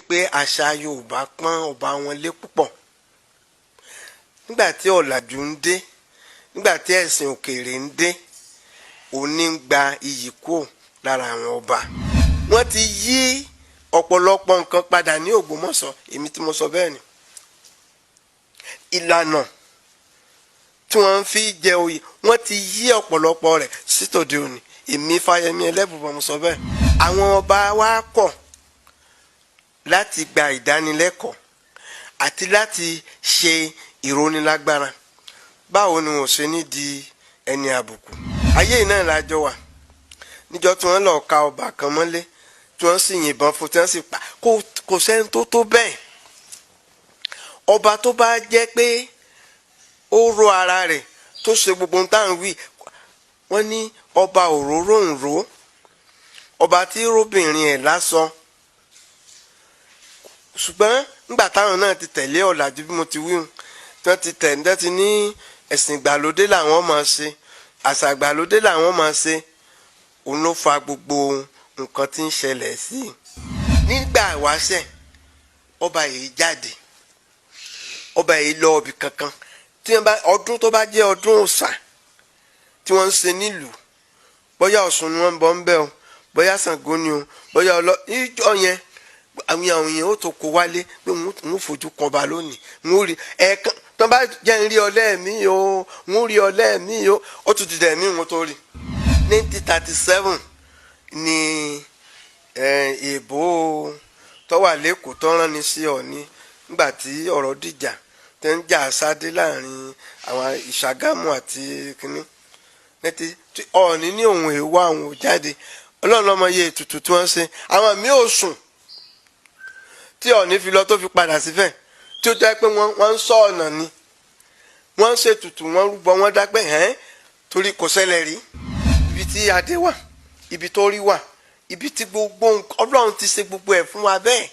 pé àṣà Yorùbá pọ́n ọba wọn lé púpọ̀ nígbà tí ọ̀làjú ń dé nígbà tí ẹ̀sìn òkèèrè ń dé òní ń gba iyì kúrò lára àwọn ọba. Wọ́n ti yí ọ̀pọ̀lọpọ̀ nǹkan padà ní Ògbómọ̀ṣọ́, èmi tí mo sọ bẹ́ẹ̀ ni. Ìlànà tí wọ́n fi jẹ oyè wọ́n ti yí ọ̀pọ̀lọpọ̀ rẹ̀ sí tòde òní, èmi Yemi Elebubon mo sọ bẹ́ẹ̀. Àwọn ọba wa kọ̀ láti gba ìdánilẹ́kọ̀ọ́ àti láti ṣe ìrónilágbára. Báwo ni wọ́n ṣe ní di ẹni àbùkù? Ayé náà lájọ wà níjọ́ tí wọ́n lọ ka ọba kan mọ́lé tí wọ́n sì yìnbọn fún tí wọ́n sì pa, kò sẹ́ni tó tó bẹ́ẹ̀. Ọba tó bá jẹ́ pé ó ro ara rẹ̀ tó ṣe gbogbo ohun tá à ń wí, wọ́n ní ọba òróró ń ro, ọba tí róbìnrin ẹ̀ lásán. Ṣùgbọ́n nígbà táwọn náà ti tẹ̀lé ọ̀làjú bí mo ti wí tí wọ́n ti tẹ̀lé ti ní ẹ̀sìn ìgbàlódé làwọn máa ṣe, àṣà ìgbàlódé làwọn máa ṣe, òun ló fa gbogbo nǹkan tí ń ṣẹlẹ̀ sí i. Nígbà ìwáṣẹ̀ ọba yìí jáde, ọba yìí lọ ibì kankan tí wọ́n bá ọdún tó bá jẹ́ ọdún òòṣà tí wọ́n ń ṣe nílùú, bóyá Ọ̀ṣun ni wọ́n ń bọ̀ ń bẹ̀ o, bóyá Ṣàngó ni o, bóyá ìjọ yẹn àwọn èèyàn ó tó kó wálé pé n ó fojú kan ọba lónìí, n ó rí ẹ̀ẹ̀kan tó bá jẹ́ ń rí ọlẹ́ẹ̀mí o, n ó rí ọlẹ́ẹ̀mí o, ó tún ti dẹ̀ mí wọn tó rí. 1937 ni èèbó tó wà lẹ́kọ̀ọ́ tó rán ni sí Ọ̀ọ̀ni nígbà tí ọ̀rọ̀ dìjà tẹ́ ń jà sáde láàrin àwọn Ìṣàgámù àti kínní. Ọ̀ọ̀ni ní òun èèwọ̀ àwọn ò jáde, Ọlọ́run lọ́mọ iye ètùtù tí wọ́n ṣe, àwọn míì ò sùn tí Ọ̀ọ̀ni fi lọ tó fi padà sífẹ̀, tí ó jẹ́ pé wọ́n ń sọ ọ̀nà ni, wọ́n ń ṣètùtù, wọ́n rúbọ, wọ́n dápẹ́ torí kò ṣẹlẹ̀ rí. Ibi tí adé wà, ibi tó rí wà, ibi tí gbogbo Ọlọ́run ti ṣe gbogbo ẹ̀ fún wa bẹ́ẹ̀.